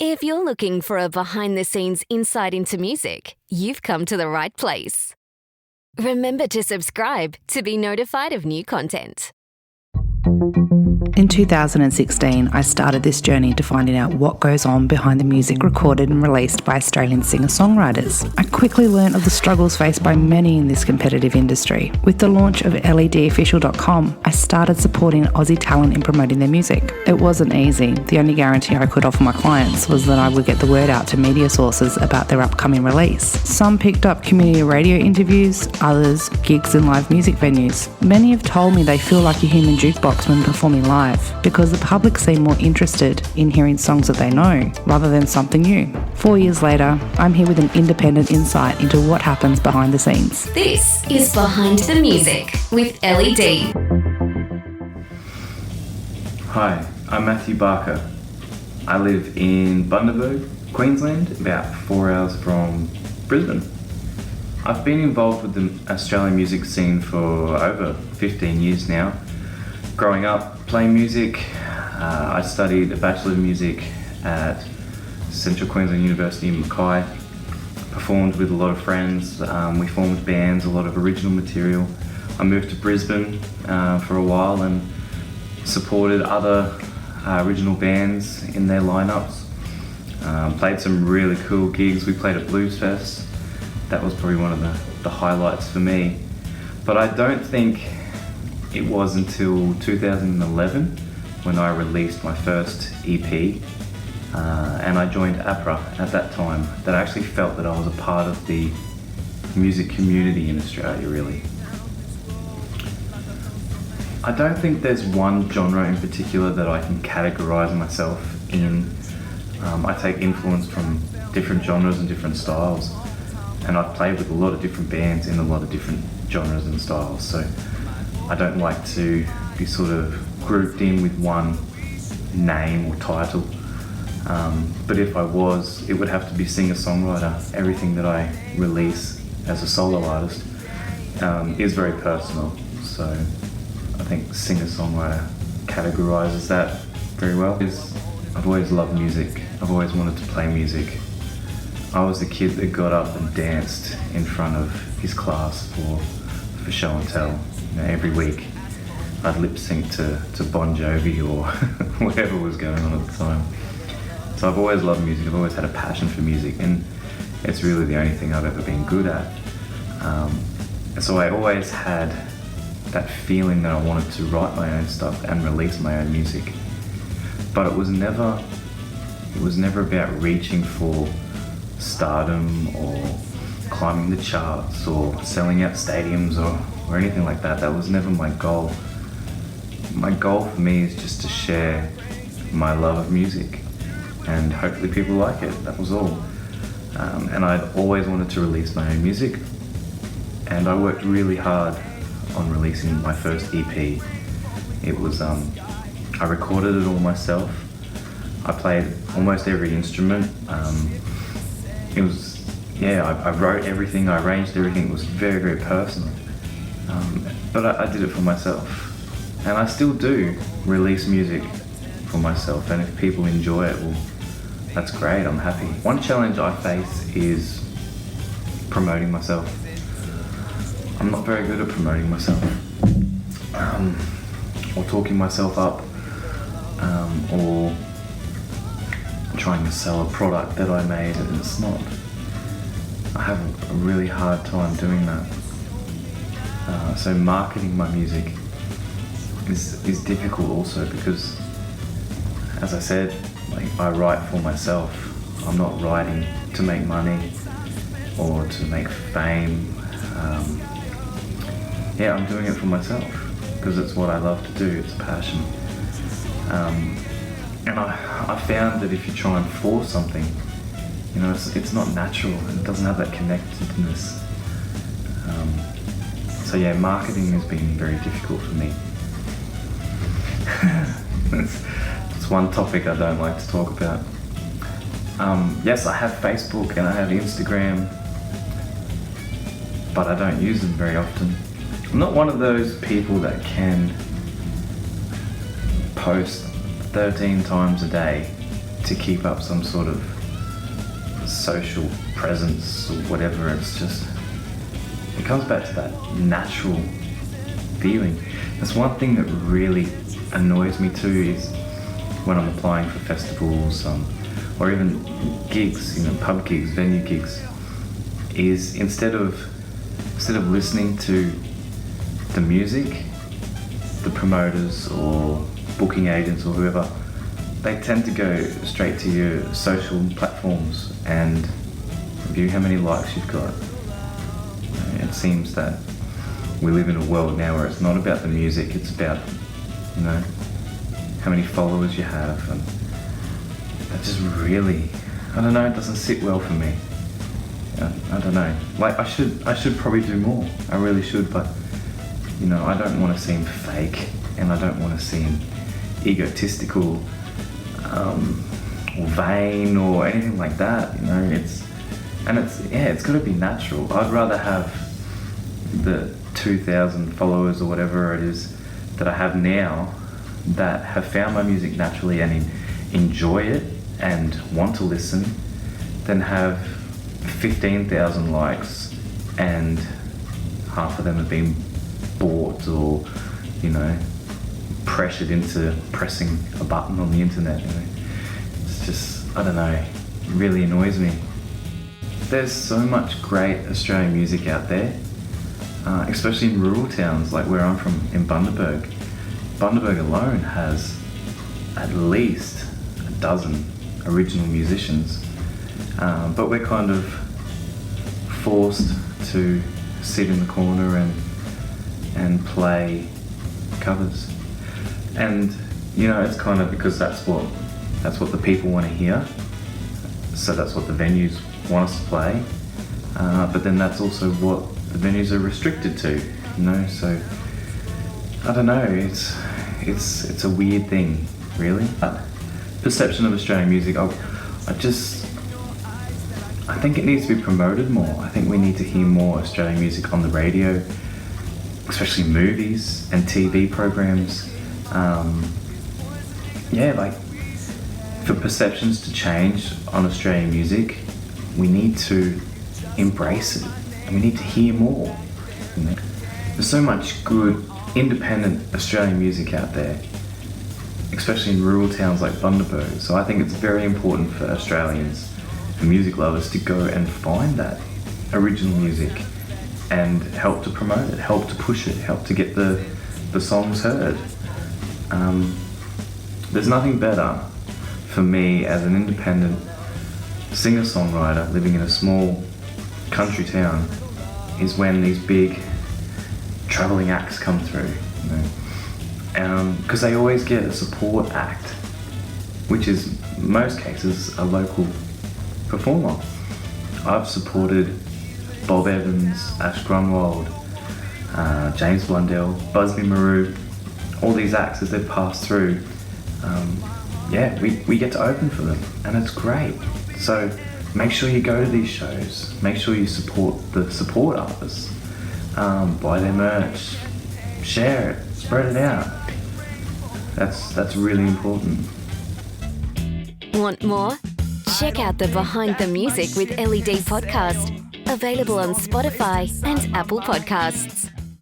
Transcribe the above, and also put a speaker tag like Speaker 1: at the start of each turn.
Speaker 1: If you're looking for a behind-the-scenes insight into music, you've come to the right place. Remember to subscribe to be notified of new content.
Speaker 2: In 2016, I started this journey to finding out what goes on behind the music recorded and released by Australian singer-songwriters. I quickly learned of the struggles faced by many in this competitive industry. With the launch of ledofficial.com, I started supporting Aussie talent in promoting their music. It wasn't easy. The only guarantee I could offer my clients was that I would get the word out to media sources about their upcoming release. Some picked up community radio interviews, others gigs in live music venues. Many have told me they feel like a human jukebox when performing live, because the public seem more interested in hearing songs that they know rather than something new. 4 years later, I'm here with an independent insight into what happens behind the scenes.
Speaker 1: This is Behind the Music with Ellie D.
Speaker 3: Hi, I'm Matthew Barker. I live in Bundaberg, Queensland, about 4 hours from Brisbane. I've been involved with the Australian music scene for over 15 years now. Growing up playing music, I studied a Bachelor of Music at Central Queensland University in Mackay. Performed with a lot of friends, we formed bands, a lot of original material. I moved to Brisbane for a while and supported other original bands in their lineups. Played some really cool gigs. We played at Blues Fest. That was probably one of the highlights for me. But I don't think it was until 2011 when I released my first EP and I joined APRA at that time that I actually felt that I was a part of the music community in Australia, really. I don't think there's one genre in particular that I can categorise myself in. I take influence from different genres and different styles, and I've played with a lot of different bands in a lot of different genres and styles, so I don't like to be sort of grouped in with one name or title. But if I was, it would have to be singer-songwriter. Everything that I release as a solo artist is very personal. So I think singer-songwriter categorises that very well. I've always loved music. I've always wanted to play music. I was the kid that got up and danced in front of his class for show and tell. You know, every week I'd lip sync to Bon Jovi or whatever was going on at the time. So I've always loved music. I've always had a passion for music, and it's really the only thing I've ever been good at. So I always had that feeling that I wanted to write my own stuff and release my own music. But it was never about reaching for stardom or climbing the charts or selling out stadiums or anything like that. That was never my goal. My goal for me is just to share my love of music, and hopefully people like it. That was all. And I'd always wanted to release my own music, and I worked really hard on releasing my first EP. It was, I recorded it all myself. I played almost every instrument. I wrote everything, I arranged everything. It was very, very personal. But I did it for myself. And I still do release music for myself. And if people enjoy it, well, that's great, I'm happy. One challenge I face is promoting myself. I'm not very good at promoting myself. Or talking myself up. Or trying to sell a product that I made, and it's not. I have a really hard time doing that. So marketing my music is difficult also, because, as I said, I write for myself. I'm not writing to make money or to make fame. I'm doing it for myself because it's what I love to do. It's a passion. And I found that if you try and force something, you know, it's not natural and it doesn't have that connectedness. Marketing has been very difficult for me. It's one topic I don't like to talk about. Yes, I have Facebook and I have Instagram, but I don't use them very often. I'm not one of those people that can post 13 times a day to keep up some sort of social presence or whatever. It's just, it comes back to that natural feeling. That's one thing that really annoys me too, is when I'm applying for festivals or even gigs, pub gigs, venue gigs, is instead of listening to the music, the promoters or booking agents or whoever, they tend to go straight to your social platforms and view how many likes you've got. It seems that we live in a world now where it's not about the music, it's about, how many followers you have, and that just really, I don't know, it doesn't sit well for me. I don't know. Like, I should probably do more. I really should, but I don't want to seem fake, and I don't want to seem egotistical, or vain, or anything like that. It's got to be natural. I'd rather have the 2,000 followers or whatever it is that I have now, that have found my music naturally and enjoy it and want to listen, than have 15,000 likes and half of them have been bought or, pressured into pressing a button on the internet. It's just, I don't know, it really annoys me. There's so much great Australian music out there, especially in rural towns like where I'm from in Bundaberg. Bundaberg alone has at least a dozen original musicians, but we're kind of forced to sit in the corner and play covers. And it's kind of because that's what the people want to hear, so that's what the venues want us to play, but then that's also what the venues are restricted to, so I don't know, it's a weird thing, really. Perception of Australian music, I think it needs to be promoted more. I think we need to hear more Australian music on the radio, especially movies and TV programs. For perceptions to change on Australian music, we need to embrace it and we need to hear more. There's so much good independent Australian music out there, especially in rural towns like Bundaberg. So I think it's very important for Australians and music lovers to go and find that original music and help to promote it, help to push it, help to get the songs heard. There's nothing better for me as an independent singer-songwriter living in a small country town is when these big travelling acts come through, because they always get a support act, which is in most cases a local performer. I've supported Bob Evans, Ash Grunwald, James Blundell, Busby Marou, all these acts as they've passed through. We get to open for them, and it's great. So make sure you go to these shows, make sure you support the support artists, buy their merch, share it, spread it out. That's really important.
Speaker 1: Want more? Check out the Behind the Music with LED podcast, available on Spotify and Apple Podcasts.